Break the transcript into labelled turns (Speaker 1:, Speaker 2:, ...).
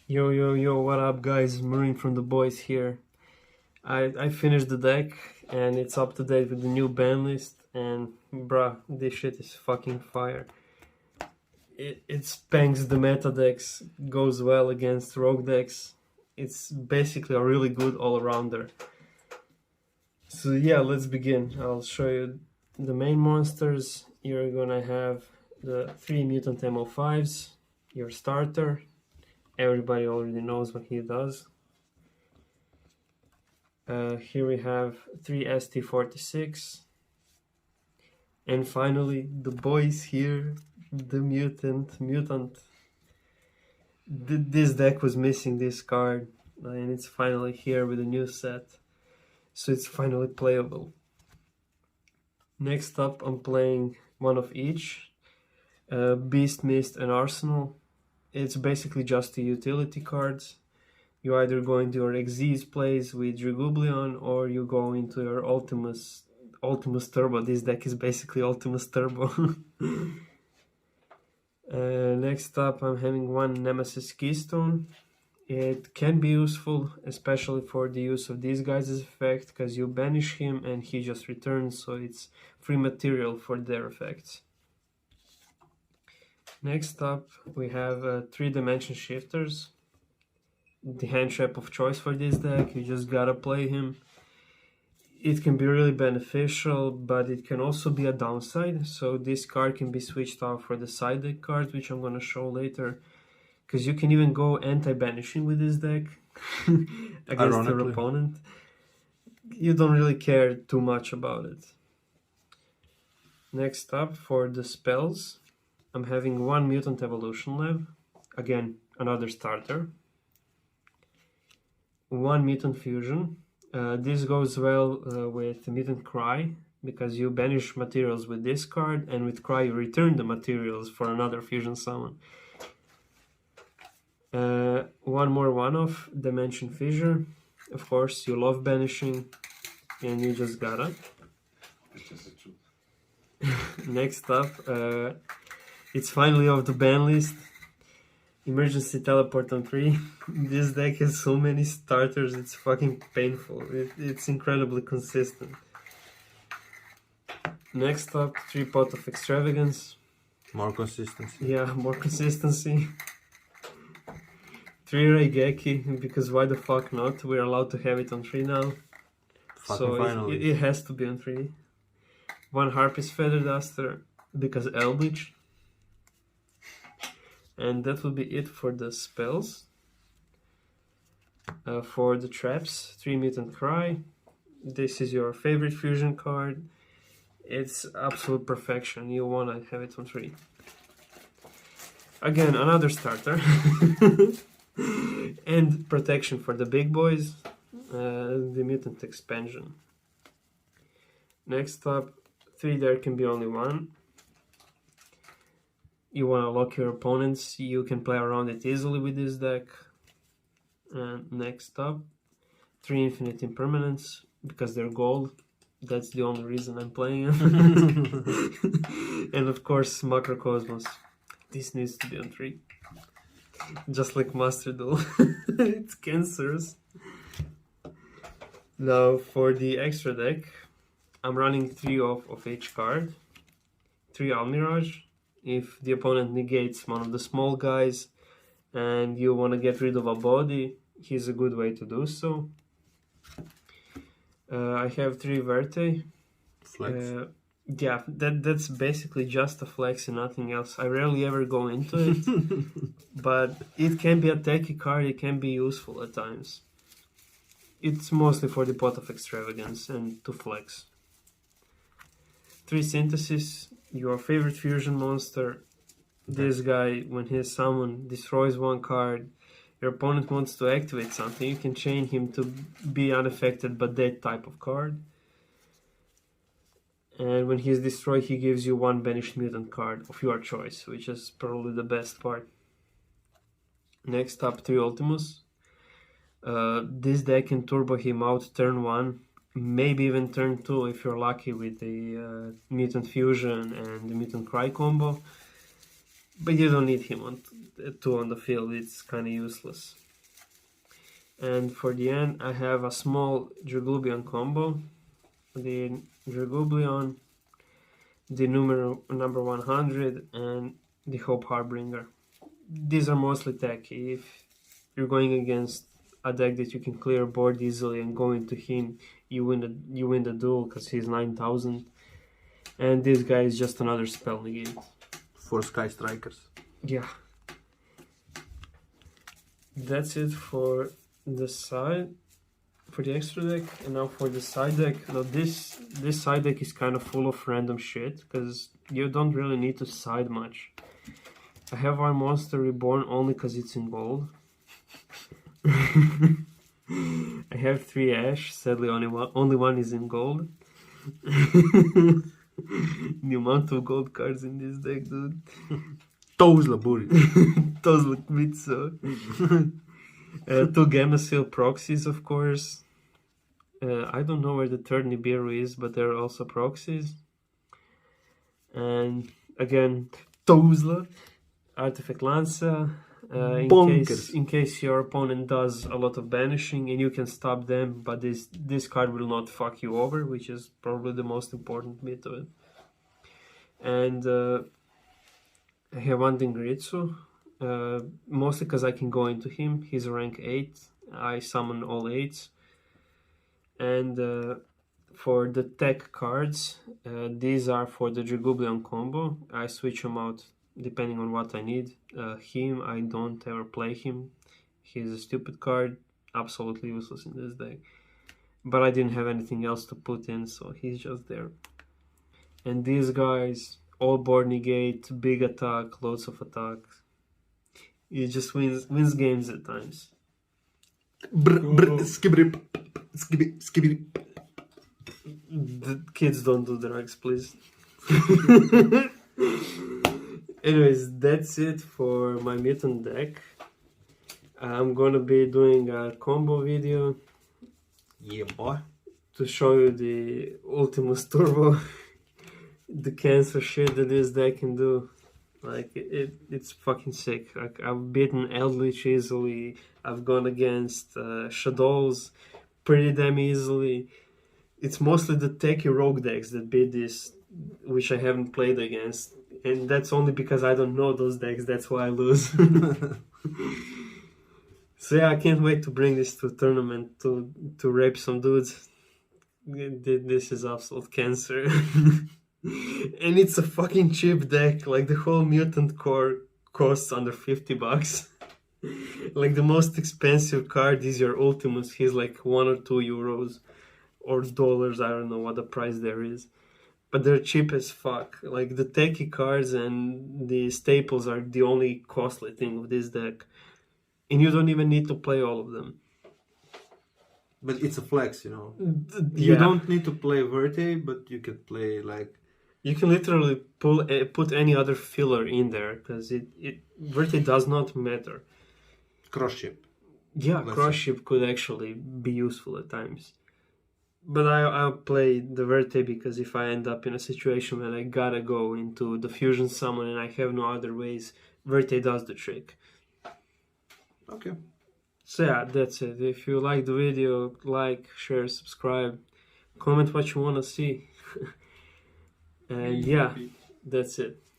Speaker 1: Yo, yo, yo, what up, guys? Marin from the Boyz here. I finished the deck and it's up to date with the new ban list. And bruh, this shit is fucking fire. It spanks the meta decks, goes well against rogue decks. It's basically a really good all-rounder. So yeah, let's begin. I'll show you the main monsters. You're gonna have the 3 Mutant MO5s, your starter. Everybody already knows what he does. Here we have 3 ST46. And finally, the boys here, the Mutant. This deck was missing this card, and it's finally here with a new set. So it's finally playable. Next up, I'm playing one of each. Beast, Mist, and Arsenal. It's basically just the utility cards. You either go into your Xyz plays with Drigublion, or you go into your Ultimus Turbo. This deck is basically Ultimus Turbo. Next up, I'm having one Nemesis Keystone. It can be useful, especially for the use of these guys' effect, because you banish him and he just returns, so it's free material for their effects. Next up, we have 3-dimension shifters. The hand trap of choice for this deck, you just gotta play him. It can be really beneficial, but it can also be a downside. So this card can be switched out for the side deck cards, which I'm gonna show later. Because you can even go anti-banishing with this deck against your opponent. You don't really care too much about it. Next up, for the spells, I'm having one Mutant Evolution Lab. Again, another starter. One Mutant Fusion. This goes well with Mutant Cry, because you banish materials with this card, and with Cry you return the materials for another Fusion Summon. One more one-off, Dimension Fissure. Of course, you love banishing, and you just gotta. Next up, it's finally off the ban list. Emergency Teleport on 3. This deck has so many starters, it's fucking painful. It's incredibly consistent. Next up, 3 Pot of Extravagance.
Speaker 2: More consistency.
Speaker 1: Yeah, more consistency. 3 Raigeki, because why the fuck not? We're allowed to have it on 3 now. So it has to be on 3. 1 Harpy's Feather Duster, because Eldritch. And that will be it for the spells. For the traps, 3 Mutant Cry. This is your favorite fusion card. It's absolute perfection. You wanna have it on 3. Again, another starter. And protection for the big boys. The Mutant Expansion. Next up, 3 there can be only 1. You want to lock your opponents, you can play around it easily with this deck. And next up, 3 Infinite Impermanents, because they're gold. That's the only reason I'm playing them. And of course, Macrocosmos. This needs to be on 3. Just like Master Duel. It's cancerous. Now for the extra deck, I'm running 3 of each card. 3 Almirage. If the opponent negates one of the small guys and you want to get rid of a body, he's a good way to do so. I have 3 Verte.
Speaker 2: Flex.
Speaker 1: Yeah, that's basically just a flex and nothing else. I rarely ever go into it, but it can be a techie card, it can be useful at times. It's mostly for the Pot of Extravagance and to flex. 3 Synthesis, your favorite fusion monster. This guy, when his summon destroys 1 card, your opponent wants to activate something, you can chain him to be unaffected by that type of card. And when he's destroyed, he gives you 1 banished mutant card of your choice, which is probably the best part. Next up, 3 Ultimus. This deck can turbo him out turn 1, maybe even turn 2 if you're lucky with the Mutant Fusion and the Mutant Cry combo. but you don't need him on two on the field. It's kind of useless. And for the end, I have a small Dragublion combo. The Dragublion, the number 100, and the Hope Harbinger. These are mostly techy. If you're going against a deck that you can clear board easily and go into him, you win the duel because he's 9,000. And this guy is just another spell negate.
Speaker 2: For Sky Strikers.
Speaker 1: Yeah. That's it for the side, for the extra deck. And now for the side deck. Now this side deck is kind of full of random shit because you don't really need to side much. I have our Monster Reborn only because it's in gold. I have 3 Ash, sadly only one is in gold. The amount of gold cards in this deck, dude.
Speaker 2: Tozla Buri.
Speaker 1: Tozla Kvitso. 2 Gamma Seal proxies, of course. I don't know where the third Nibiru is, but there are also proxies. And again, Tozla. Artifact Lancer. In case your opponent does a lot of banishing and you can stop them, but this card will not fuck you over, which is probably the most important bit of it. And I have one Dingritsu, mostly because I can go into him. He's rank 8. I summon all 8s. And for the tech cards, these are for the Dragublion combo. I switch them out depending on what I need. Him, I don't ever play him. He's a stupid card, absolutely useless in this deck. But I didn't have anything else to put in, so he's just there. And these guys, all board negate, big attack, loads of attacks. He just wins games at times. The kids don't do drugs, please. Anyways, that's it for my Mutant deck. I'm gonna be doing a combo video.
Speaker 2: Yeah, boy.
Speaker 1: To show you the Ultimus Turbo. The cancer shit that this deck can do. Like, it's fucking sick. Like, I've beaten Eldritch easily. I've gone against Shadows pretty damn easily. It's mostly the techy rogue decks that beat this, which I haven't played against. And that's only because I don't know those decks, that's why I lose. So yeah, I can't wait to bring this to a tournament to rape some dudes. This is absolute cancer. And it's a fucking cheap deck, like the whole Mutant core costs under $50. Like the most expensive card is your Ultimus, he's like €1 or €2 or dollars, I don't know what the price there is. But they're cheap as fuck. Like the techie cards and the staples are the only costly thing of this deck. And you don't even need to play all of them.
Speaker 2: But it's a flex, you know.
Speaker 1: Yeah.
Speaker 2: You don't need to play Verte, but you can play like...
Speaker 1: You can literally put any other filler in there, because Verte does not matter.
Speaker 2: Cross ship.
Speaker 1: Yeah, cross ship could actually be useful at times. But I'll play the Verte because if I end up in a situation where I gotta go into the fusion summon and I have no other ways, Verte does the trick.
Speaker 2: Okay.
Speaker 1: So yeah, that's it. If you like the video, like, share, subscribe, comment what you want to see. And yeah, that's it.